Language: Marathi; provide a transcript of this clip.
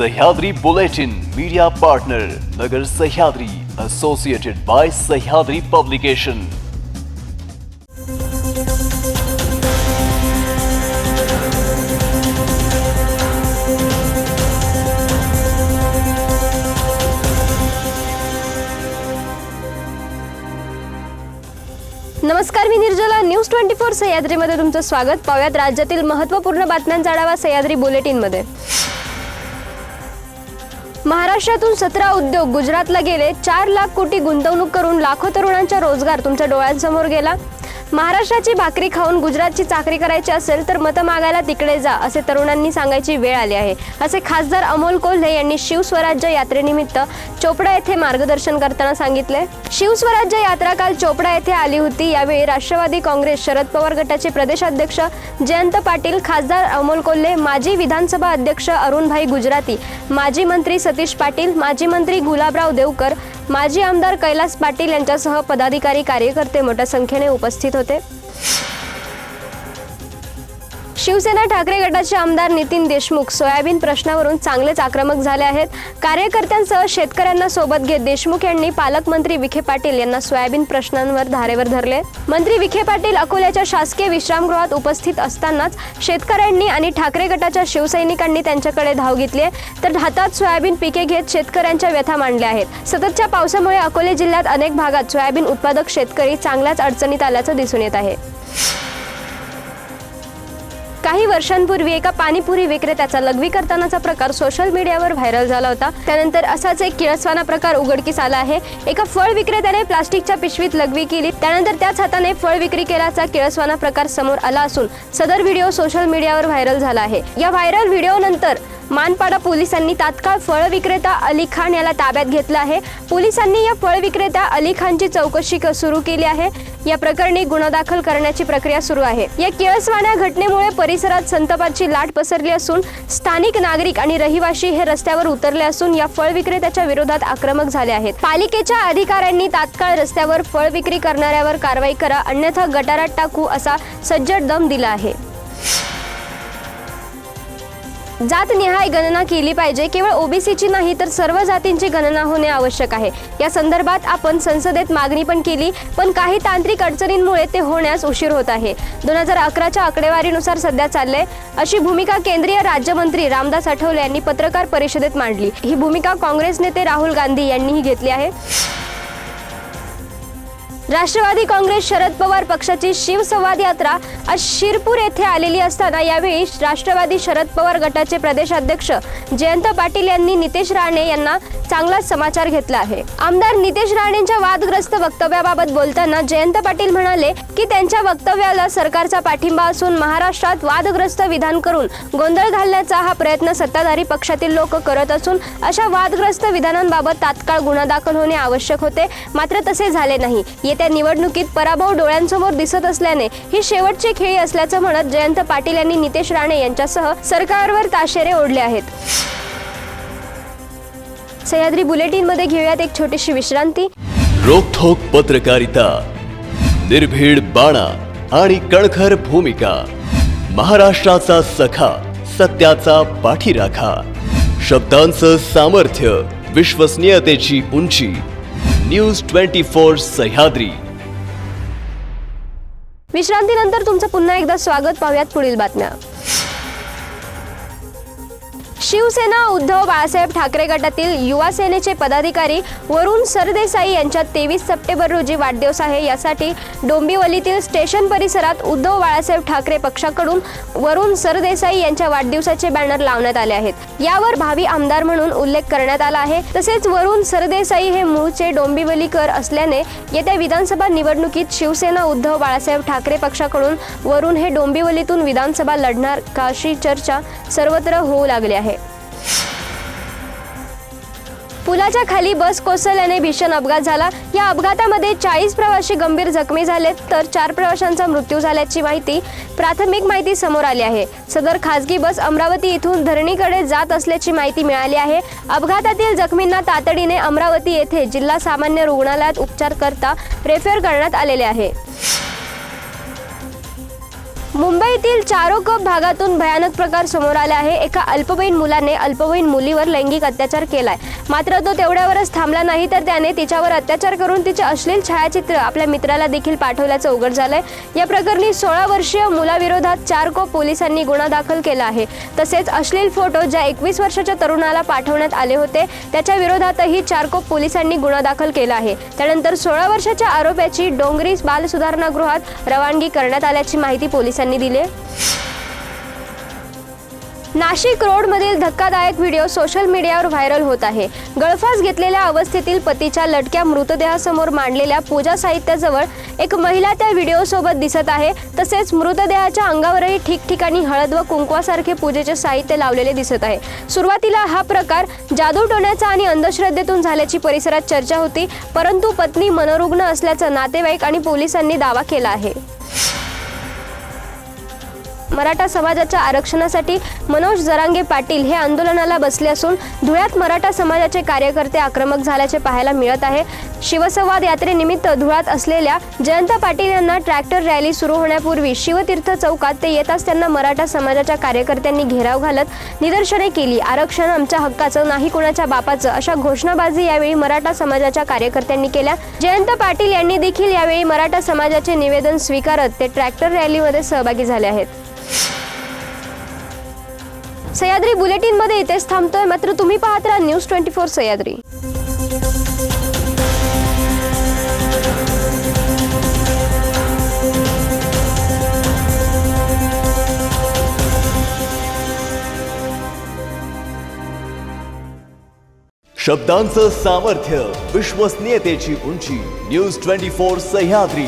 सह्याद्री बुलेटिन मीडिया पार्टनर नगर Sahyadri associated bye Sahyadri publication. नमस्कार, मी निर्जला। न्यूज 24 सह्याद्रीमध्ये तुमचं स्वागत। पाहूयात राज्यातील महत्त्वपूर्ण बातम्यांचा आढावा सह्याद्री बुलेटिनमध्ये। महाराष्ट्रातून 17 उद्योग गुजरातला गेले। 4 लाख कोटी गुंतवणूक करून लाखो तरुणांचा रोजगार तुमच्या डोळ्यांसमोर गेला। महाराष्ट्राची भाकरी खाऊन गुजरातची चाकरी करायची असेल तर मतं मागायला तिकडे जा, असे तरुणांनी सांगायची वेळ आली आहे, असे खासदार अमोल कोल्हे यांनी शिवस्वराज्य यात्रेनिमित्त चोपडा येथे मार्गदर्शन करताना सांगितले। शिवस्वराज्य यात्रा काल चोपडा येथे आली होती। यावेळी राष्ट्रवादी काँग्रेस शरद पवार गटाचे प्रदेशाध्यक्ष जयंत पाटील, खासदार अमोल कोल्हे, माजी विधानसभा अध्यक्ष अरुणभाई गुजराती, माजी मंत्री सतीश पाटील, माजी मंत्री गुलाबराव देवकर, माजी आमदार कैलास पाटील यांच्यासह पदाधिकारी कार्यकर्ते मोठ्या संख्येने उपस्थित होते। शिवसेना ठाकरे गटाचे आमदार नितीन देशमुख सोयाबीन प्रश्नावरून चांगलेच आक्रमक झाले आहेत। कार्यकर्त्यांसह शेतकऱ्यांना सोबत घेत देशमुख यांनी पालकमंत्री विखे पाटील यांना सोयाबीन प्रश्नांवर धारेवर धरले। मंत्री विखे पाटील अकोल्याच्या शासकीय विश्रामगृहात उपस्थित असतानाच शेतकऱ्यांनी आणि ठाकरे गटाच्या शिवसैनिकांनी त्यांच्याकडे धाव घेतली, तर हातात सोयाबीन पिके घेत शेतकऱ्यांच्या व्यथा मांडल्या आहेत। सततच्या पावसामुळे अकोले जिल्ह्यात अनेक भागात सोयाबीन उत्पादक शेतकरी चांगल्याच अडचणीत आल्याचं दिसून येत आहे। काही वर्षांपूर्वी एका पाणीपुरी विक्रेत्याचा लघवी करतानाचा प्रकार सोशल मीडियावर व्हायरल झाला होता। त्यानंतर असाच एक किळसवाना प्रकार उघडकीस आला आहे। एका फळ विक्रेत्याने प्लास्टिकच्या पिशवीत लघवी केली, त्यानंतर त्याच हाताने फळ विक्री केल्याचा किळसवाना प्रकार समोर आला असून सदर व्हिडिओ सोशल मीडियावर व्हायरल झाला आहे। या व्हायरल व्हिडिओनंतर मानपाडा पोलिसांनी तात्काळ फळ विक्रेता अली खान याला ताब्यात घेतलं आहे। पोलिसांनी या फळ विक्रेता अली खानची चौकशी सुरू केली आहे। या प्रकरणी गुन्हा दाखल करण्याची प्रक्रिया सुरू आहे। या किळसवाण्या घटनेमुळे परिसरात संतापाची लाट पसरली असून स्थानिक नागरिक आणि रहिवासी हे रस्त्यावर उतरले असून या फळ विक्रेत्याच्या विरोधात आक्रमक झाले आहेत। पालिकेच्या अधिकाऱ्यांनी तात्काळ रस्त्यावर फळ विक्री करणाऱ्यावर कारवाई करा, अन्यथा गटारात टाकू असा सज्जड दम दिला आहे। जातनिहाय गणना केली पाहिजे। केवळ ओबीसीची नाही तर सर्व जातींची गणना होणे आवश्यक आहे। या संदर्भात आपण संसदेत मागणी पण केली, पण काही तांत्रिक अडचणींमुळे ते होण्यास उशीर होत आहे। 2011च्या आकडेवारीनुसार सध्या चाललंय, अशी भूमिका केंद्रीय राज्यमंत्री रामदास आठवले यांनी पत्रकार परिषदेत मांडली। ही भूमिका काँग्रेस नेते राहुल गांधी यांनीही घेतली आहे। राष्ट्रवादी काँग्रेस शरद पवार पक्षाची शिवसंवाद यात्रा आज शिरपूर येथे आलेली असताना यावेळी राष्ट्रवादी शरद पवार गटाचे प्रदेशाध्यक्ष जयंत पाटील यांनी नितेश राणे यांना चांगला समाचार घेतला आहे। आमदार नितेश राणेंच्या वादग्रस्त वक्तव्याबाबत बोलताना जयंत पाटील म्हणाले की त्यांच्या वक्तव्याला सरकारचा पाठिंबा असून महाराष्ट्रात वादग्रस्त विधान करून गोंधळ घालण्याचा हा प्रयत्न सत्ताधारी पक्षातील लोक करत असून अशा वादग्रस्त विधानांबाबत तात्काळ गुन्हा दाखल होणे आवश्यक होते, मात्र तसे झाले नाही। त्या निवडणुकीत पराभव डोळ्यांसमोर दिसत असल्याने ही शेवटची खेळी असल्याचं म्हणत जयंत पाटील यांनी नितेश राणे यांच्यासह सरकारवर ताशेरे ओढले आहेत। सह्याद्री बुलेटिन मध्ये घेऊयात एक छोटीशी विश्रांती। रोखोक पत्रकारिता, निर्भीड बाणा आणि कणखर भूमिका, महाराष्ट्राचा सखा, सत्याचा पाठीराखा, शब्दांचं सामर्थ्य, विश्वसनीयतेची उंची, न्यूज 24 सह्याद्री। विश्रांतीनंतर तुमचं पुन्हा एकदा स्वागत। पाहूयात पुढील बातम्या। शिवसेना उद्धव बाळासाहेब ठाकरे गटातील युवा सेनेचे पदाधिकारी वरुण सरदेसाई यांच्या 23 सप्टेंबर रोजी वाढदिवस आहे। यासाठी डोंबिवलीतील स्टेशन परिसरात उद्धव बाळासाहेब ठाकरे पक्षाकडून वरुण सरदेसाई यांच्या वाढदिवसाचे बॅनर लावण्यात आले आहेत। यावर भावी आमदार म्हणून उल्लेख करण्यात आला आहे। तसेच वरुण सरदेसाई हे मूळचे डोंबिवलीकर असल्याने येत्या विधानसभा निवडणुकीत शिवसेना उद्धव बाळासाहेब ठाकरे पक्षाकडून वरुण हे डोंबिवलीतून विधानसभा लढणार का अशी चर्चा सर्वत्र होऊ लागली आहे। पुलाच्या खाली बस कोसळल्याने भीषण अपघात झाला। या अपघातामध्ये 40 प्रवासी गंभीर जखमी झाले तर 4 प्रवाशांचा मृत्यू झाल्याची प्राथमिक माहिती समोर आली आहे। सदर खासगी बस अमरावती इथून धरणीकडे जात असल्याची माहिती मिळाली आहे। अपघातातील जखमींना तातडीने अमरावती येथे जिल्हा सामान्य रुग्णालयात उपचार करता रेफर करण्यात आलेले आहे। मुंबईतील चारोकोप भागातून भयानक प्रकार समोर आले आहे. एका अल्पवयीन मुलाने अल्पवयीन मुलीवर लैंगिक अत्याचार केलाय. मात्र तो तेवढ्यावरच थांबला नाही, तर त्याने तिच्यावर अत्याचार करून तिचे अश्लील छायाचित्र आपल्या मित्राला देखील पाठवल्याचं उघड झालंय. या प्रकरणी 16 वर्षीय मुलाविरोधात चारकोप पोलिसांनी गुन्हा दाखल केला आहे. तसेच अश्लील फोटो ज्या 21 वर्षाच्या तरुणाला पाठवण्यात आले होते त्याच्या विरोधातही चारकोप पोलिसांनी गुन्हा दाखल केला आहे. त्यानंतर 16 वर्षाच्या आरोपीची डोंगरी बाल सुधारणा गृहात रवानगी करण्यात आल्याची माहिती पोलिसांनी दिली. नाशिक रोडमधील धक्कादायक व्हिडिओ सोशल मीडियावर व्हायरल होत आहे. गळफास घेतलेल्या अवस्थेतील पतीच्या लटक्या मृतदेहासमोर मांडलेल्या पूजा साहित्याजवळ एक महिला त्या व्हिडिओसोबत दिसत आहे. तसेच मृतदेहाच्या अंगावरही ठिकठिकाणी हळद व कुंकवासारखे पूजेचे साहित्य लावलेले दिसत आहे. सुरुवातीला हा प्रकार जादूटोण्याचा आणि अंधश्रद्धेतून झाल्याची परिसरात चर्चा होती, परंतु पत्नी मनोरुग्ण असल्याचं नातेवाईक आणि पोलिसांनी दावा केला आहे. मराठा समाजाच्या आरक्षणासाठी मनोज जरांगे पाटील हे आंदोलनाला बसले असून धुळ्यात मराठा समाजाचे कार्यकर्ते आक्रमक झाल्याचे पाहायला मिळत आहे. शिवसंवाद यात्रेनिमित्त धुळ्यात असलेल्या जयंत पाटील यांना ट्रॅक्टर रॅली सुरू होण्यापूर्वी शिवतीर्थ चौकात ते येताच त्यांना मराठा समाजाच्या कार्यकर्त्यांनी घेराव घालत निदर्शने केली. आरक्षण आमच्या हक्काचं, नाही कोणाच्या बापाचं, अशा घोषणाबाजी यावेळी मराठा समाजाच्या कार्यकर्त्यांनी केल्या. जयंत पाटील यांनी देखील यावेळी मराठा समाजाचे निवेदन स्वीकारत ते ट्रॅक्टर रॅलीमध्ये सहभागी झाले आहेत. सह्याद्री बुलेटिन मध्ये इथेच थांबतोय. मात्र तुम्ही पाहत राहा न्यूज 24 सह्याद्री. शब्दांचं सामर्थ्य, विश्वसनीयतेची उंची. न्यूज 24 सह्याद्री.